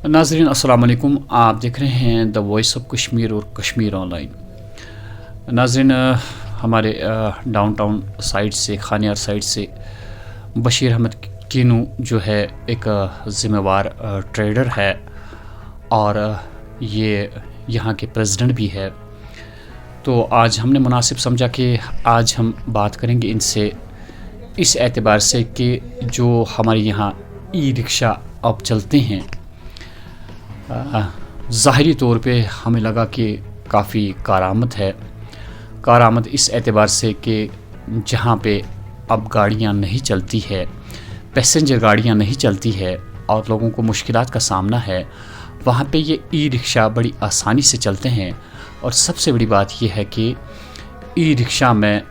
नाजरीन अस्सलाम वालेकुम, आप देख रहे हैं द वॉइस ऑफ कश्मीर और कश्मीर ऑनलाइन। नाजरीन, हमारे डाउनटाउन साइड से, खानियार साइड से बशीर अहमद कीनू जो है एक ज़िम्मेवार ट्रेडर है और ये यहाँ के प्रेसिडेंट भी है। तो आज हमने मुनासिब समझा कि आज हम बात करेंगे इनसे इस एतबार से कि जो हमारे यहाँ ई रिक्शा अब चलते हैं, ज़ाहिरी तौर पे हमें लगा कि काफ़ी कारामद है। कारामद इस एतबार से कि जहाँ पे अब गाड़ियाँ नहीं चलती है, पैसेंजर गाड़ियाँ नहीं चलती है और लोगों को मुश्किलात का सामना है, वहाँ पे ये ई रिक्शा बड़ी आसानी से चलते हैं। और सबसे बड़ी बात यह है कि ई रिक्शा में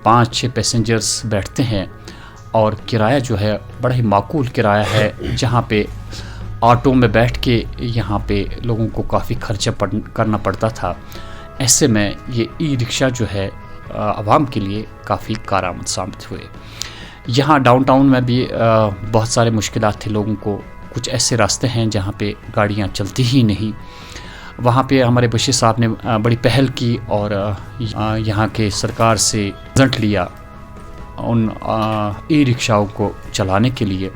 5-6 पैसेंजर्स बैठते हैं और किराया जो है बड़ा ही माकूल किराया है, जहाँ पे ऑटो में बैठ के यहाँ पे लोगों को काफ़ी खर्चा करना पड़ता था। ऐसे में ये ई रिक्शा जो है आवाम के लिए काफ़ी कारामद साबित हुए। यहाँ डाउनटाउन में भी बहुत सारे मुश्किलात थे लोगों को। कुछ ऐसे रास्ते हैं जहाँ पे गाड़ियाँ चलती ही नहीं। वहाँ पे हमारे बशीर साहब ने बड़ी पहल की और यहाँ के सरकार से रिजल्ट लिया उन ई रिक्शाओं को चलाने के लिए।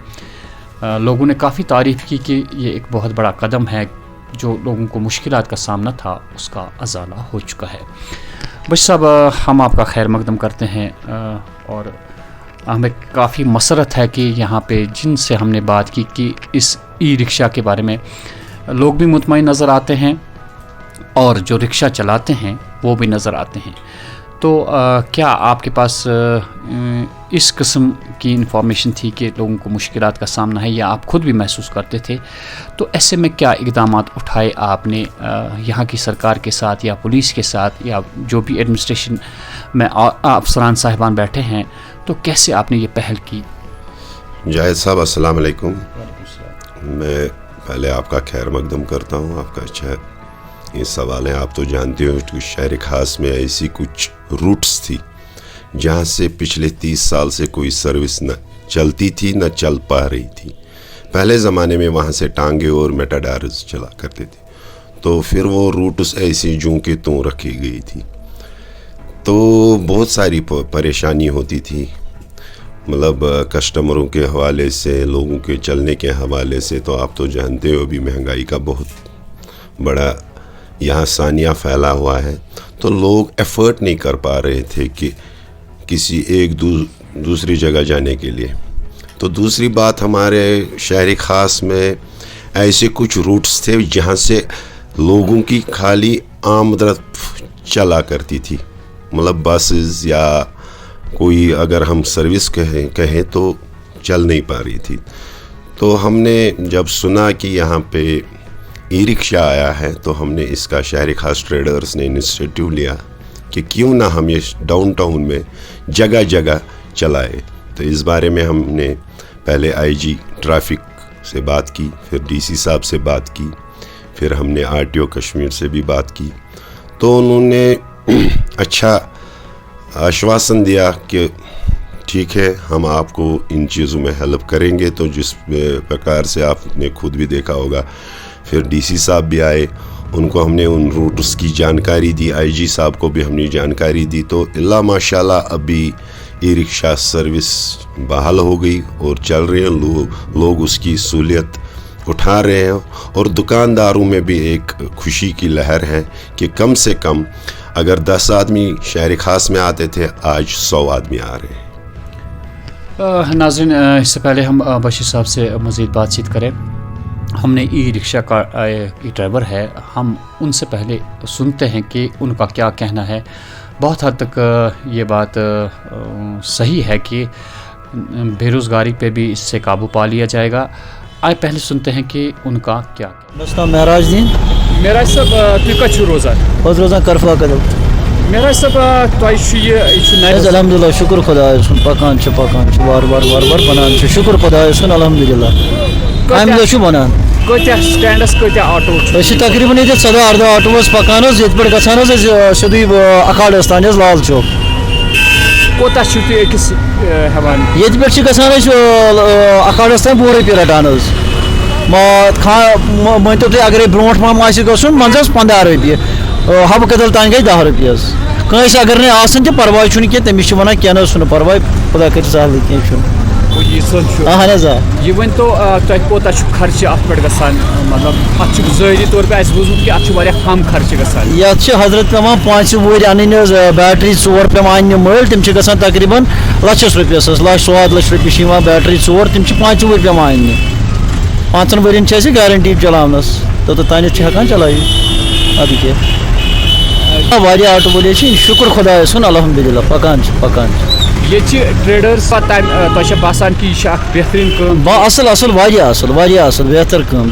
लोगों ने काफ़ी तारीफ़ की कि ये एक बहुत बड़ा कदम है, जो लोगों को मुश्किलात का सामना था उसका अज़ाला हो चुका है। बशीर साहब, हम आपका खैर मकदम करते हैं और हमें काफ़ी मसरत है कि यहाँ पे जिनसे हमने बात की कि इस ई रिक्शा के बारे में लोग भी मुतमईन नज़र आते हैं और जो रिक्शा चलाते हैं वो भी नज़र आते हैं। तो क्या आपके पास इस किस्म की इन्फॉर्मेशन थी कि लोगों को मुश्किलात का सामना है या आप खुद भी महसूस करते थे? तो ऐसे में क्या इक़दाम उठाए आपने यहाँ की सरकार के साथ या पुलिस के साथ या जो भी एडमिनिस्ट्रेशन में अफसरान साहिबान बैठे हैं, तो कैसे आपने ये पहल की? जाहिद साहब, अस्सलाम वालेकुम। मैं पहले आपका खैर मकदम करता हूँ। आपका अच्छा ये सवाल है। आप तो जानते हो कि शहर खास में ऐसी कुछ रूट्स थी जहाँ से पिछले 30 साल से कोई सर्विस न चलती थी न चल पा रही थी। पहले ज़माने में वहाँ से टांगे और मेटाडार्स चला करते थे, तो फिर वो रूट्स ऐसी जूं के त्यों रखी गई थी। तो बहुत सारी परेशानी होती थी, मतलब कस्टमरों के हवाले से, लोगों के चलने के हवाले से। तो आप तो जानते हो अभी महंगाई का बहुत बड़ा यहाँ सानिया फैला हुआ है, तो लोग एफ़र्ट नहीं कर पा रहे थे कि किसी एक दूसरी जगह जाने के लिए। तो दूसरी बात, हमारे शहर ख़ास में ऐसे कुछ रूट्स थे जहाँ से लोगों की खाली आमद चला करती थी, मतलब बसेस या कोई अगर हम सर्विस कहें तो चल नहीं पा रही थी। तो हमने जब सुना कि यहाँ पे ई रिक्शा आया है, तो हमने इसका शहर खास ट्रेडर्स ने इनिशिएटिव लिया कि क्यों ना हम ये डाउनटाउन में जगह जगह चलाए। तो इस बारे में हमने पहले आईजी ट्रैफिक से बात की, फिर डीसी साहब से बात की, फिर हमने आरटीओ कश्मीर से भी बात की। तो उन्होंने अच्छा आश्वासन दिया कि ठीक है, हम आपको इन चीज़ों में हेल्प करेंगे। तो जिस प्रकार से आपने खुद भी देखा होगा, फिर डीसी साहब भी आए, उनको हमने उन रूट्स की जानकारी दी, आईजी साहब को भी हमने जानकारी दी। तो अल्लाह माशाल्लाह अभी ई रिक्शा सर्विस बहाल हो गई और चल रहे हैं, लोग उसकी सहूलियत उठा रहे हैं और दुकानदारों में भी एक खुशी की लहर है कि कम से कम अगर 10 आदमी शहर खास में आते थे, आज 100 आदमी आ रहे हैं। नाज़रीन, इससे पहले हम बशीर साहब से मज़ीद बातचीत करें, हमने ई रिक्शा का ड्राइवर है, हम उनसे पहले सुनते हैं कि उनका क्या कहना है। बहुत हद तक ये बात सही है कि बेरोज़गारी पे भी इससे काबू पा लिया जाएगा। आइए पहले सुनते हैं कि उनका क्या। दोस्तों, महराज दिन महराज साहब तुम कत रोज़ान करफा कदम महराज साहब तुम अलहमदुलिल्लाह, शुक्र खुदा पकान बार बार बनान शुक्र खुदा अल्हम्दुलिल्लाह आम बनान स्टैंडस ऑटो तकरीबन ये 14 ऑटो पकान ये पे गसान सीधे अखाड़ तान लाल चौक कोता ये पे गसान अखाड़स तान 2 रुपये रटान مٲنتو تُہۍ اگرے برونٛٹھ پہم آسہِ گژھُن منٛزس 15 رۄپیہِ حبہٕ کدل تانۍ گٔے 10 رۄپیہِ حظ کٲنٛسہِ اگر نہٕ آسان تہِ پرواے چھُنہٕ کینٛہہ تٔمِس چھِ وَنان کینٛہہ نہٕ حظ چھُنہٕ پرواے خۄدا کٔرِ سہلٕے کینٛہہ چھُنہٕ اہن حظ آ یہ ؤنۍتو تۄہہِ کوتاہ چھُ خرچہِ اَتھ پٮ۪ٹھ گژھان مطلب اَتھ چھُ ظٲہری طور پہ اَسہِ بوٗزمُت کہِ اَتھ چھُ واریاہ کم خرچہِ گژھان یتھ چھِ حضرت پیٚوان 5 وُہٕرۍ اَنٕنۍ حظ بیٹری 4 پیٚوان اَننہِ مٔلۍ تِم چھِ گژھان تقریٖباً لَچھَس رۄپیَس حظ 1,00,000 رۄپیہِ چھِ یِوان بیٹری 4 تِم چھِ 5 وُہٕرۍ پیٚوان اَننہِ 5 ؤرۍیَن چھِ اَسہِ گارنٹی چلاونَس توٚتانٮ۪تھ چھِ ہٮ۪کان چلٲیِتھ اَدٕ کیٛاہ واریاہ آٹو وٲلی چھِ شُکُر خۄدایَس کُن الحمدُاللہ پکان چھِ ییٚتہِ چھِ ٹریڈٲرٕس پَتہٕ تۄہہِ چھا باسان کہِ یہِ چھِ اکھ بہتریٖن کٲم اصل واریاہ اصل بہتر کٲم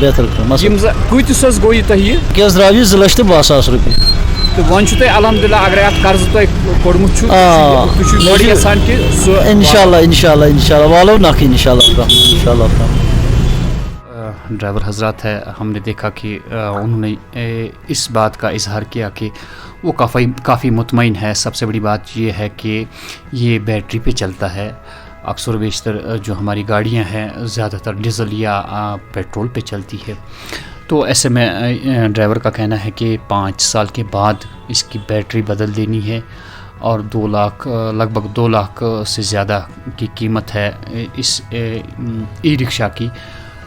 یِم کۭتِس حظ گوٚو یہِ تۄہہِ یہِ کیٛاہ درٛاو یہِ 2,10,000 رۄپیہِ تہٕ وۄنۍ چھُو تۄہہِ الحمدُاللہ اگرے اَتھ قرضہٕ تۄہہِ کوٚڑمُت چھُ تُہۍ چھُو گۄڈٕ یژھان کہِ سُہ انشاءاللہ والو نکھ انشاءاللہ ڈرائیور حضرات ہے ہم نے دیکھا کہ انہوں نے اس بات کا اظہار کیا کہ وہ کافی مطمئن ہے. سب سے بڑی بات یہ ہے کہ یہ بیٹری پہ چلتا ہے. اکثر و بیشتر جو ہماری گاڑیاں ہیں زیادہ تر ڈیزل یا پیٹرول پہ چلتی ہے. تو ایسے میں ڈرائیور کا کہنا ہے کہ 5 سال کے بعد اس کی بیٹری بدل دینی ہے اور 2 لاکھ لگ بھگ 2 لاکھ سے زیادہ کی قیمت ہے اس ای رکشا کی.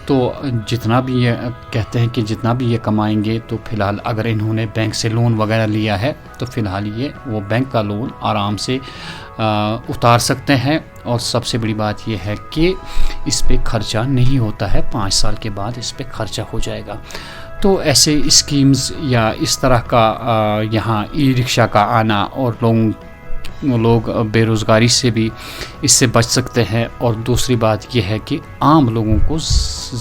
تو جتنا بھی یہ کہتے ہیں کہ جتنا بھی یہ کمائیں گے تو فی الحال اگر انہوں نے بینک سے لون وغیرہ لیا ہے تو فی الحال یہ وہ بینک کا لون آرام سے اتار سکتے ہیں. اور سب سے بڑی بات یہ ہے کہ اس پہ خرچہ نہیں ہوتا ہے. 5 سال کے بعد اس پہ خرچہ ہو جائے گا. تو ایسے اسکیمز یا اس طرح کا یہاں ای رکشا کا آنا اور لوگ بے روزگاری سے بھی اس سے بچ سکتے ہیں. اور دوسری بات یہ ہے کہ عام لوگوں کو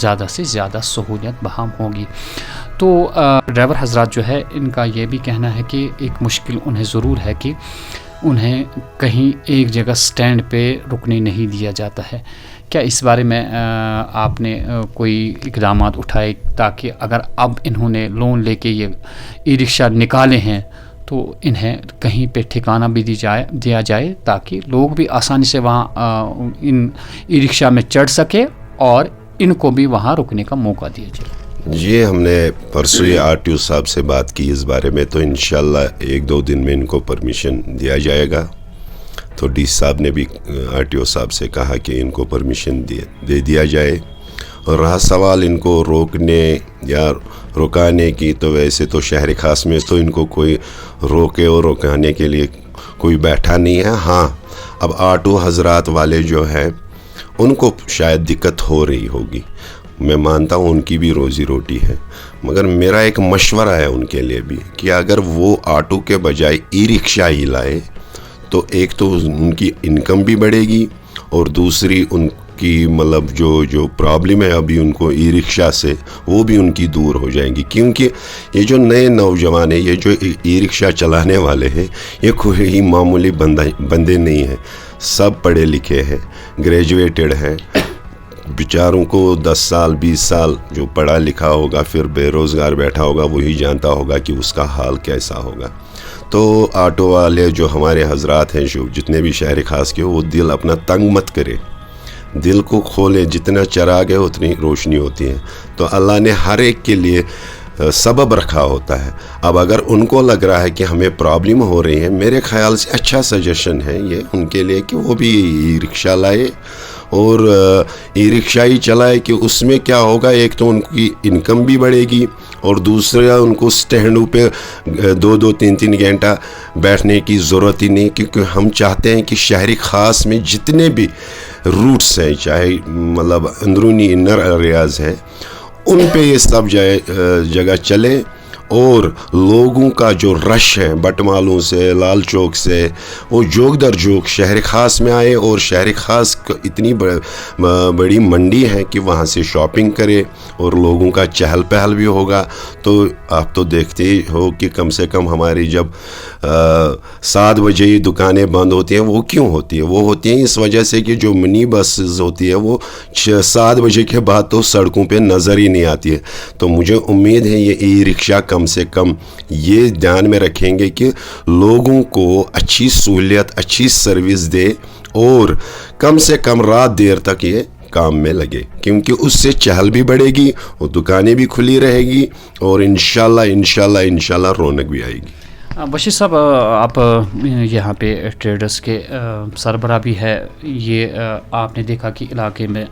زیادہ سے زیادہ سہولیت بہم ہوگی. تو ڈرائیور حضرات جو ہے ان کا یہ بھی کہنا ہے کہ ایک مشکل انہیں ضرور ہے کہ انہیں کہیں ایک جگہ سٹینڈ پہ رکنے نہیں دیا جاتا ہے. کیا اس بارے میں آپ نے کوئی اقدامات اٹھائے تاکہ اگر اب انہوں نے لون لے کے یہ ای رکشا نکالے ہیں تو انہیں کہیں پہ ٹھکانہ بھی دیا جائے تاکہ لوگ بھی آسانی سے وہاں ان ای رکشا میں چڑھ سکے اور ان کو بھی وہاں رکنے کا موقع دیا جائے. جی ہم نے پرسوں ہی RTO صاحب سے بات کی اس بارے میں. تو انشاءاللہ 1-2 دن میں ان کو پرمیشن دیا جائے گا. تو ڈی صاحب نے بھی RTO صاحب سے کہا کہ ان کو پرمیشن دے دیا جائے. اور رہا سوال ان کو روکنے یا رکانے کی تو ویسے تو شہر خاص میں تو ان کو کوئی روکے اور رکانے کے لیے کوئی بیٹھا نہیں ہے. ہاں اب آٹو حضرات والے جو ہیں ان کو شاید دقت ہو رہی ہوگی. میں مانتا ہوں ان کی بھی روزی روٹی ہے. مگر میرا ایک مشورہ ہے ان کے لیے بھی کہ اگر وہ آٹو کے بجائے ای رکشا ہی لائے تو ایک تو ان کی انکم بھی بڑھے گی اور دوسری ان کی مطلب جو پرابلم ہے ابھی ان کو ای رکشا سے وہ بھی ان کی دور ہو جائیں گی. کیونکہ یہ جو نئے نوجوان ہیں یہ جو ای رکشا چلانے والے ہیں یہ کوئی ہی معمولی بندے نہیں ہیں. سب پڑھے لکھے ہیں, گریجویٹڈ ہیں. بیچاروں کو 10 سال 20 سال جو پڑھا لکھا ہوگا پھر بے روزگار بیٹھا ہوگا وہی جانتا ہوگا کہ اس کا حال کیسا ہوگا. تو آٹو والے جو ہمارے حضرات ہیں جو جتنے بھی شہر خاص کے وہ دل اپنا تنگ مت کرے, دل کو کھولے. جتنا چراغ ہے اتنی روشنی ہوتی ہے. تو اللہ نے ہر ایک کے لیے سبب رکھا ہوتا ہے. اب اگر ان کو لگ رہا ہے کہ ہمیں پرابلم ہو رہی ہے, میرے خیال سے اچھا سجیشن ہے یہ ان کے لیے کہ وہ بھی ای رکشا لائے اور ای رکشا ہی چلائے. کہ اس میں کیا ہوگا, ایک تو ان کی انکم بھی بڑھے گی اور دوسرا ان کو سٹینڈوں پہ 2-2 3-3 گھنٹہ بیٹھنے کی ضرورت ہی نہیں. کیونکہ ہم چاہتے ہیں کہ شہری خاص میں جتنے بھی روٹس ہیں چاہے مطلب اندرونی انر ایریاز ہیں ان پہ یہ سب جگہ چلے. اور لوگوں کا جو رش ہے بٹمالوں سے لال چوک سے وہ جوگ در جوگ شہر خاص میں آئے. اور شہر خاص اتنی بڑی منڈی ہے کہ وہاں سے شاپنگ کرے اور لوگوں کا چہل پہل بھی ہوگا. تو آپ تو دیکھتے ہی ہو کہ کم سے کم ہماری جب 7 بجے ہی دکانیں بند ہوتی ہیں. وہ کیوں ہوتی ہے؟ وہ ہوتی ہیں اس وجہ سے کہ جو منی بسز ہوتی ہے وہ 7 بجے کے بعد تو سڑکوں پہ نظر ہی نہیں آتی ہے. تو مجھے امید ہے یہ ای رکشا کم سے کم یہ دھیان میں رکھیں گے کہ لوگوں کو اچھی سہولیت اچھی سروس دے اور کم سے کم رات دیر تک یہ काम में लगे, क्योंकि उससे चहल भी बढ़ेगी और दुकानें भी खुली रहेगी और इंशाल्लाह रौनक भी आएगी। बशीर साहब, आप यहाँ पे ट्रेडर्स के सरबराह भी है, ये आपने देखा कि इलाके में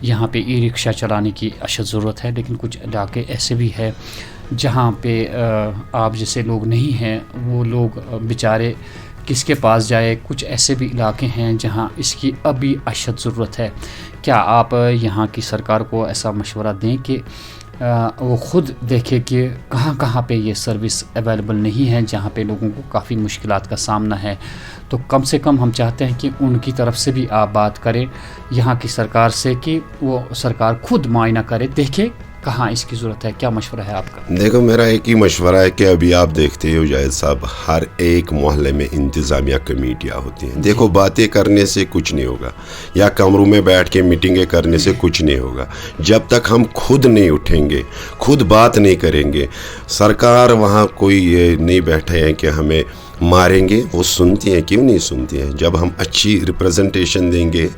यहाँ पे ई रिक्शा चलाने की अशद ज़रूरत है, लेकिन कुछ इलाके ऐसे भी हैं जहाँ पे आप जैसे लोग नहीं हैं, वो लोग बेचारे किसके पास जाए। कुछ ऐसे भी इलाके हैं जहाँ इसकी अभी अशद ज़रूरत है। क्या आप यहाँ की सरकार को ऐसा मशवरा दें कि वो ख़ुद देखे कि कहाँ कहाँ पे ये सर्विस अवेलेबल नहीं है, जहाँ पे लोगों को काफ़ी मुश्किलात का सामना है। तो कम से कम हम चाहते हैं कि उनकी तरफ से भी आप बात करें यहाँ की सरकार से, कि वो सरकार खुद मुआयना करे, देखे कहाँ इसकी ज़रूरत है। क्या मशवरा है आपका? देखो, मेरा एक ही मशवरा है कि अभी आप देखते हो जाहिद साहब, हर एक मोहल्ले में इंतज़ामिया कमेटियाँ होती हैं। देखो, बातें करने से कुछ नहीं होगा या कमरों में बैठ के मीटिंगें करने से कुछ नहीं होगा। जब तक हम खुद नहीं उठेंगे, खुद बात नहीं करेंगे, सरकार वहाँ कोई ये नहीं बैठे हैं कि हमें मारेंगे, वो सुनती हैं, क्यों नहीं सुनती हैं। जब हम अच्छी रिप्रेजेंटेशन देंगे,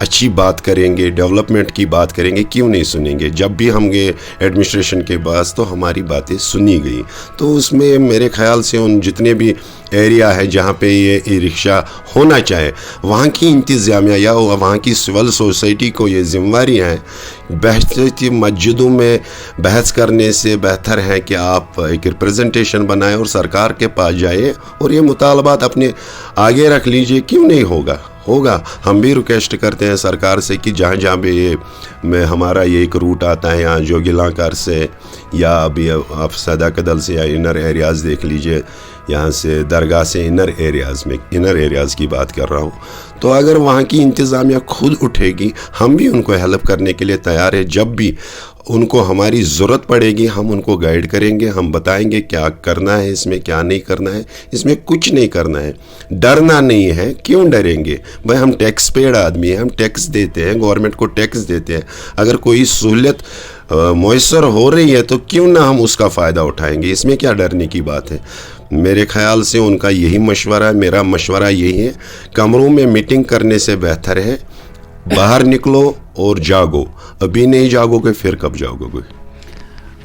अच्छी बात करेंगे, डेवलपमेंट की बात करेंगे, क्यों नहीं सुनेंगे। जब भी हम गए एडमिनिस्ट्रेशन के पास तो हमारी बातें सुनी गई। तो उसमें मेरे ख्याल से उन जितने भी एरिया है जहाँ पे ये ई रिक्शा होना चाहे, वहाँ की इंतज़ामिया या वहाँ की सिविल सोसाइटी को ये जिम्मेदारी है। बहती मस्जिदों में बहस करने से बेहतर है कि आप एक रिप्रेजेंटेशन बनाएं और सरकार के पास जाइए और ये मुतालबात अपने आगे रख लीजिए। क्यों नहीं होगा। हम भी रिक्वेस्ट करते हैं सरकार से कि जहाँ जहाँ भी ये में हमारा ये एक रूट आता है, यहाँ जोगिलांकर से या अभी आप सदा कदल से या इनर एरियाज़ देख लीजिए, यहाँ से दरगाह से इनर एरियाज़ की बात कर रहा हूँ। तो अगर वहाँ की इंतज़ामिया खुद उठेगी, हम भी उनको हेल्प करने के लिए तैयार है। जब भी उनको हमारी ज़रूरत पड़ेगी हम उनको गाइड करेंगे, हम बताएंगे क्या करना है, इसमें क्या नहीं करना है, इसमें कुछ नहीं करना है, डरना नहीं है। क्यों डरेंगे भाई, हम टैक्स पेड आदमी हैं, हम टैक्स देते हैं, गवर्नमेंट को टैक्स देते हैं। अगर कोई सहूलियत मैसर हो रही है तो क्यों ना हम उसका फ़ायदा उठाएंगे, इसमें क्या डरने की बात है। मेरे ख्याल से उनका यही मशवरा है, मेरा मशवरा यही है, कमरों में मीटिंग करने से बेहतर है बाहर निकलो और जागो। अभी नहीं जागोगे फिर कब जागोगे।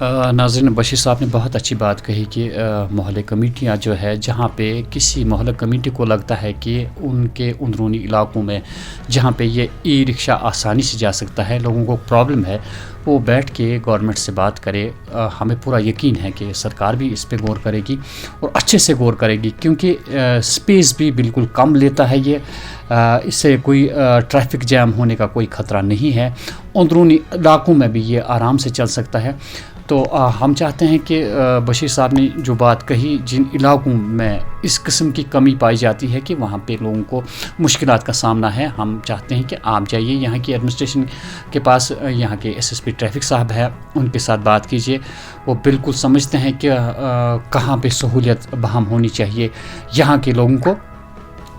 नाज़रीन, बशीर साहब ने बहुत अच्छी बात कही कि मोहल्ले कमेटियाँ जो है, जहाँ पे किसी मोहल्ला कमेटी को लगता है कि उनके अंदरूनी इलाकों में जहाँ पे ये ई रिक्शा आसानी से जा सकता है, लोगों को प्रॉब्लम है, वो बैठ के गवर्नमेंट से बात करे। हमें पूरा यकीन है कि सरकार भी इस पे गौर करेगी और अच्छे से गौर करेगी, क्योंकि स्पेस भी बिल्कुल कम लेता है ये। इससे कोई ट्रैफिक जैम होने का कोई ख़तरा नहीं है। अंदरूनी इलाकों में भी ये आराम से चल सकता है। तो हम चाहते हैं कि बशीर साहब ने जो बात कही, जिन इलाकों में इस किस्म की कमी पाई जाती है कि वहाँ पे लोगों को मुश्किलात का सामना है, हम चाहते हैं कि आप जाइए यहाँ की एडमिनिस्ट्रेशन के पास, यहाँ के एसएसपी ट्रैफिक साहब है, उनके साथ बात कीजिए। वो बिल्कुल समझते हैं कि कहाँ पे सहूलियत बहाल होनी चाहिए यहाँ के लोगों को,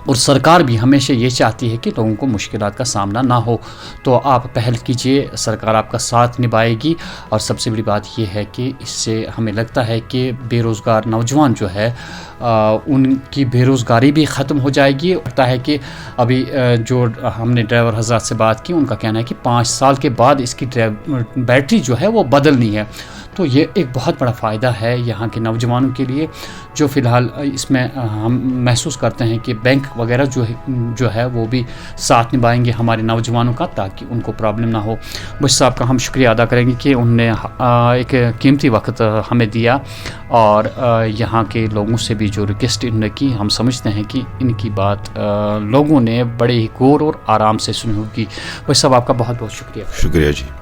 और सरकार भी हमेशा ये चाहती है कि लोगों को मुश्किलात का सामना ना हो। तो आप पहल कीजिए, सरकार आपका साथ निभाएगी। और सबसे बड़ी बात ये है कि इससे हमें लगता है कि बेरोज़गार नौजवान जो है उनकी बेरोज़गारी भी ख़त्म हो जाएगी। लगता है कि अभी जो हमने ड्राइवर हज़रात से बात की, उनका कहना है कि 5 साल के बाद इसकी बैटरी जो है वो बदलनी है। तो ये एक बहुत बड़ा फ़ायदा है यहाँ के नौजवानों के लिए, जो फ़िलहाल इसमें हम महसूस करते हैं कि बैंक वगैरह जो है वो भी साथ निभाएंगे हमारे नौजवानों का, ताकि उनको प्रॉब्लम ना हो। बशीर साहब का हम शुक्रिया अदा करेंगे कि उन्होंने एक कीमती वक्त हमें दिया, और यहाँ के लोगों से भी जो रिक्वेस्ट इन्होंने की, हम समझते हैं कि इनकी बात लोगों ने बड़े ही गौर और आराम से सुनी होगी। बशीर साहब, आपका बहुत बहुत शुक्रिया। शुक्रिया जी।